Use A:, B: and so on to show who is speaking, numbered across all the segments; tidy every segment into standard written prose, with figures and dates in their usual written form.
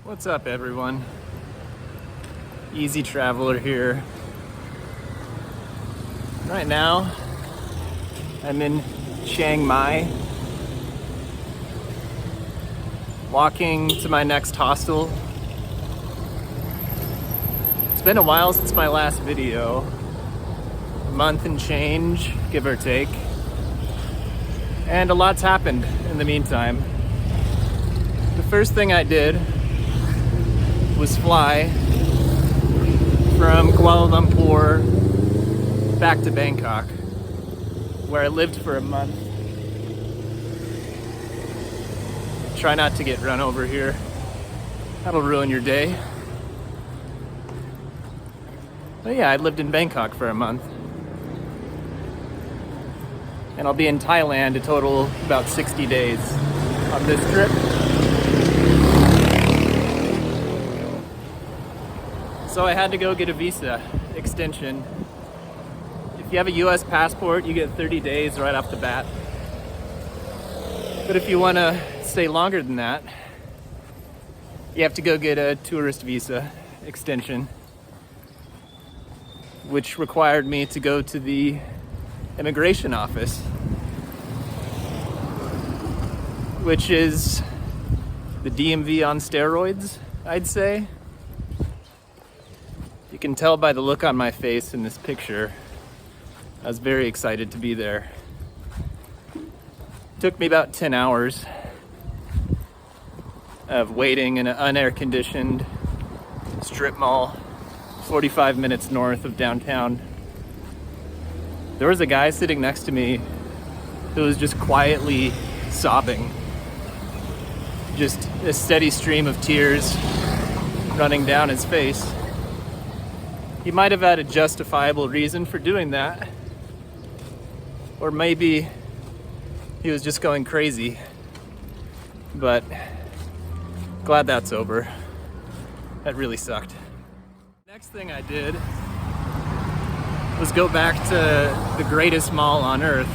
A: What's up, everyone? TheEasyTraveller here. Right now, I'm in Chiang Mai, walking to my next hostel. It's been a while since my last video, a month and change, give or take, and a lot's happened in the meantime. The first thing I did was fly from Kuala Lumpur back to Bangkok, where I lived for a month. Try not to get run over here. That'll ruin your day. But yeah, I lived in Bangkok for a month. And I'll be in Thailand a total about 60 days on this trip. So I had to go get a visa extension. If you have a US passport, you get 30 days right off the bat. But if you want to stay longer than that, you have to go get a tourist visa extension, which required me to go to the immigration office, which is the DMV on steroids, I'd say. You can tell by the look on my face in this picture, I was very excited to be there. It took me about 10 hours of waiting in an unair-conditioned strip mall 45 minutes north of downtown. There was a guy sitting next to me who was just quietly sobbing. Just a steady stream of tears running down his face. He might have had a justifiable reason for doing that. Or maybe he was just going crazy. But glad that's over. That really sucked. Next thing I did was go back to the greatest mall on earth,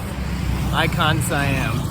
A: Icon Siam.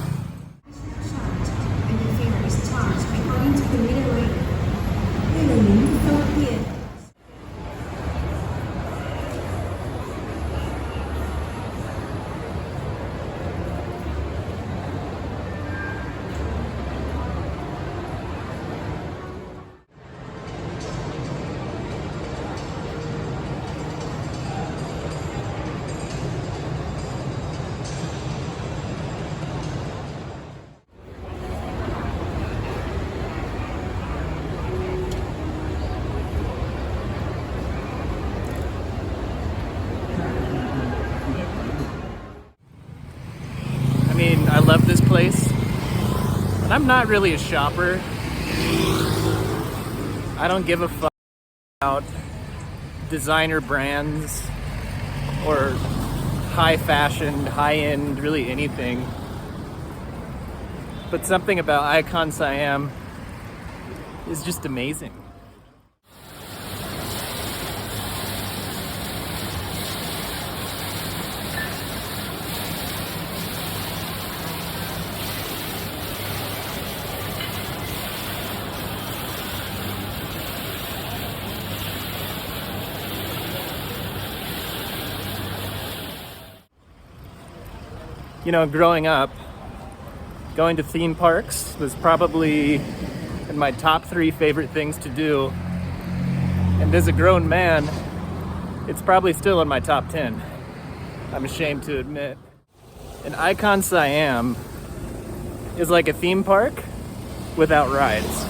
A: I love this place, but I'm not really a shopper. I don't give a fuck about designer brands or high fashion, high end, really anything. But something about Icon Siam is just amazing. You know, growing up, going to theme parks was probably in my top 3 favorite things to do. And as a grown man, it's probably still in my top 10. I'm ashamed to admit. And Icon Siam is like a theme park without rides.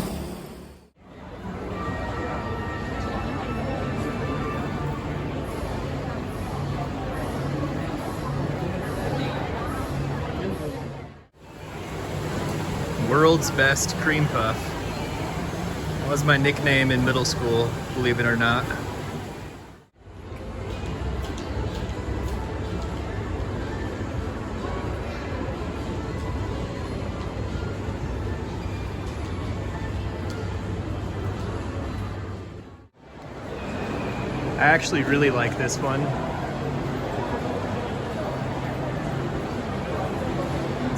A: World's best cream puff. That was my nickname in middle school, believe it or not. I actually really like this one.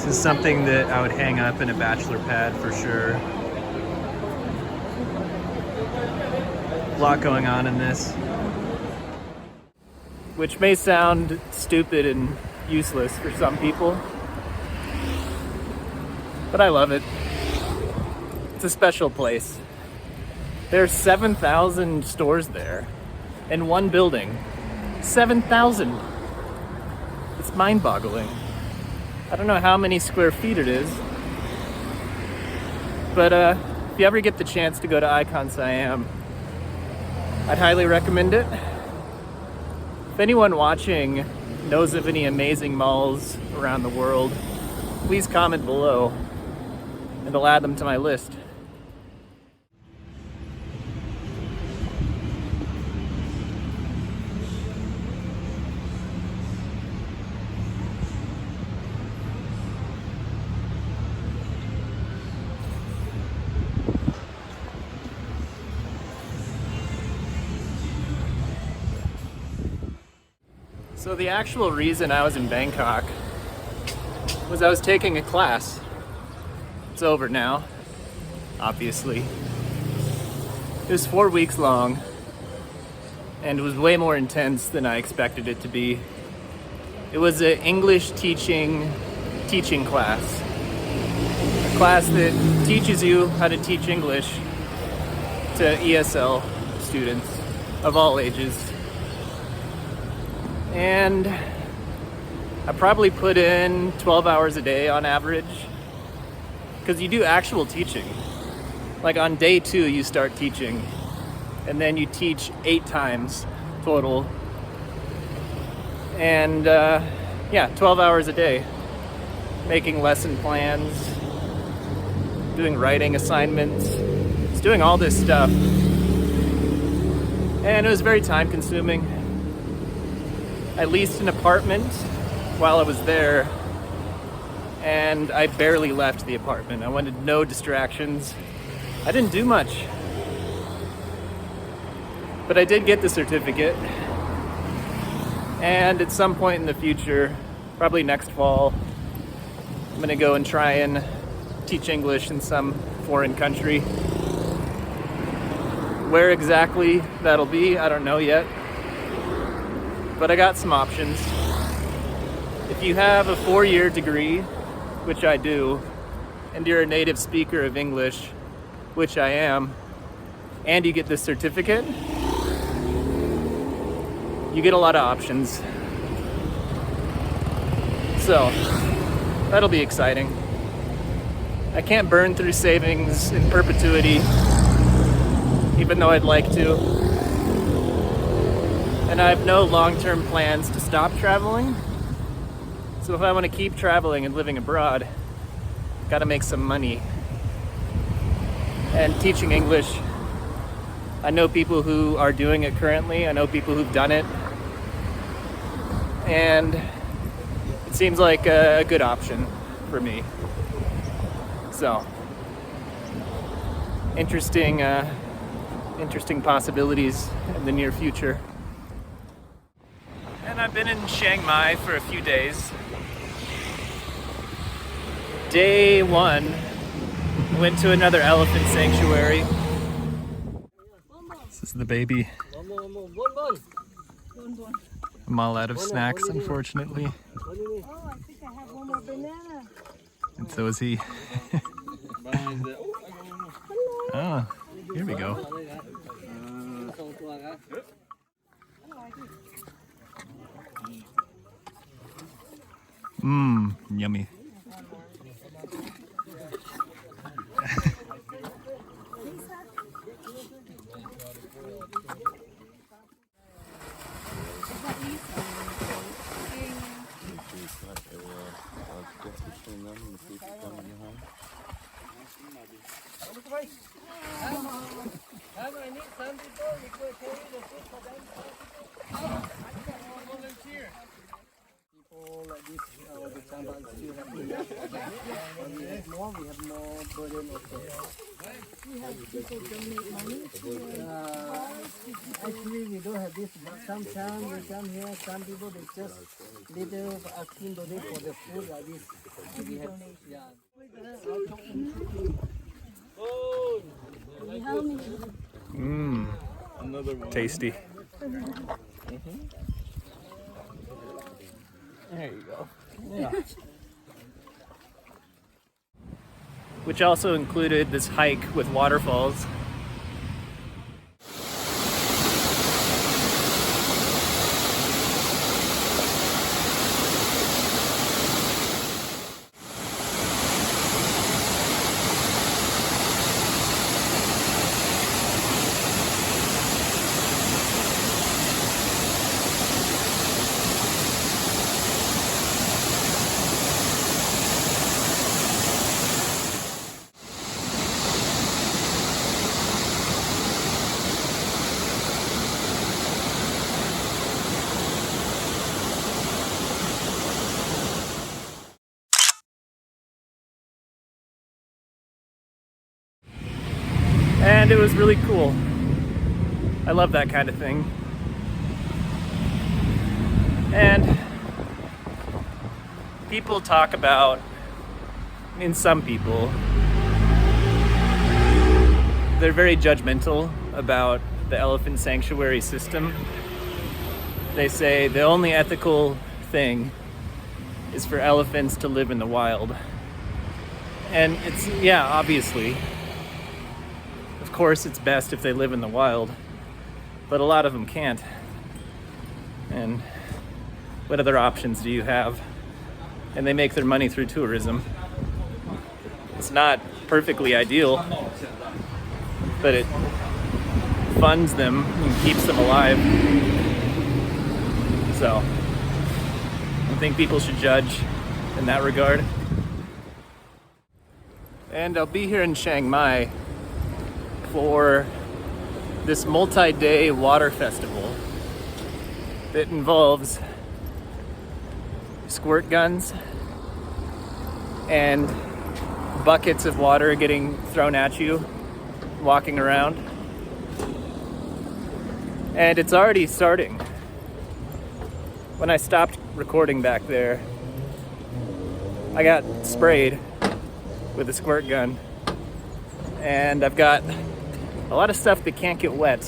A: This is something that I would hang up in a bachelor pad for sure. lot going on in this, which may sound stupid and useless for some people, but I love it. It's a special place. There's 7,000 stores there in one building. 7,000. It's mind-boggling. I don't know how many square feet it is, but if you ever get the chance to go to Icon Siam, I'd highly recommend it. If anyone watching knows of any amazing malls around the world, please comment below and I'll add them to my list. So the actual reason I was in Bangkok was I was taking a class. It's over now, obviously. It was 4 weeks long and it was way more intense than I expected it to be. It was an English teaching class. A class that teaches you how to teach English to ESL students of all ages. And I probably put in 12 hours a day on average, because you do actual teaching. Like on day 2 you start teaching, and then you teach 8 times total. And yeah, 12 hours a day, making lesson plans, doing writing assignments, just doing all this stuff. And it was very time consuming. I leased an apartment while I was there, and I barely left the apartment. I wanted no distractions. I didn't do much, but I did get the certificate. And at some point in the future, probably next fall, I'm gonna go and try and teach English in some foreign country. Where exactly that'll be, I don't know yet. But I got some options. If you have a 4-year degree, which I do, and you're a native speaker of English, which I am, and you get this certificate, you get a lot of options. So, that'll be exciting. I can't burn through savings in perpetuity, even though I'd like to. And I have no long-term plans to stop traveling. So if I want to keep traveling and living abroad, I've got to make some money. And teaching English, I know people who are doing it currently. I know people who've done it. And it seems like a good option for me. So, interesting possibilities in the near future. And I've been in Chiang Mai for a few days. Day 1, went to another elephant sanctuary. This is the baby. I'm all out of snacks, unfortunately.
B: Oh, I think I have one more banana.
A: And so is he. Oh, here we go. Mmm, yummy.
C: People like this, the Chamba still have enough. When we have more burden also.
B: We have people donate money to
C: Actually, we don't have this, but sometimes we come here, some people they just little asking donate for the food like this. We have, yeah.
B: Mmm.
D: Another one.
A: Tasty.
D: There you go.
A: Which also included this hike with waterfalls. And it was really cool. I love that kind of thing. And people talk about, some people, they're very judgmental about the elephant sanctuary system. They say the only ethical thing is for elephants to live in the wild. And it's, yeah, obviously. Of course, it's best if they live in the wild, but a lot of them can't. And what other options do you have? And they make their money through tourism. It's not perfectly ideal, but it funds them and keeps them alive. So, I think people should judge in that regard. And I'll be here in Chiang Mai for this multi-day water festival that involves squirt guns and buckets of water getting thrown at you walking around. And it's already starting. When I stopped recording back there, I got sprayed with a squirt gun, and I've got a lot of stuff that can't get wet.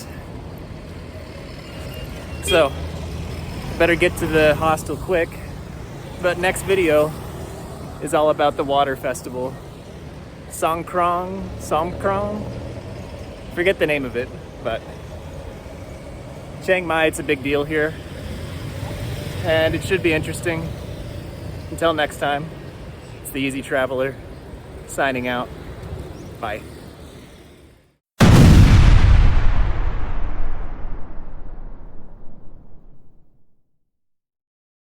A: So, better get to the hostel quick. But next video is all about the water festival. Songkrong? Forget the name of it, but Chiang Mai, it's a big deal here. And it should be interesting. Until next time, it's the Easy Traveller, signing out. Bye.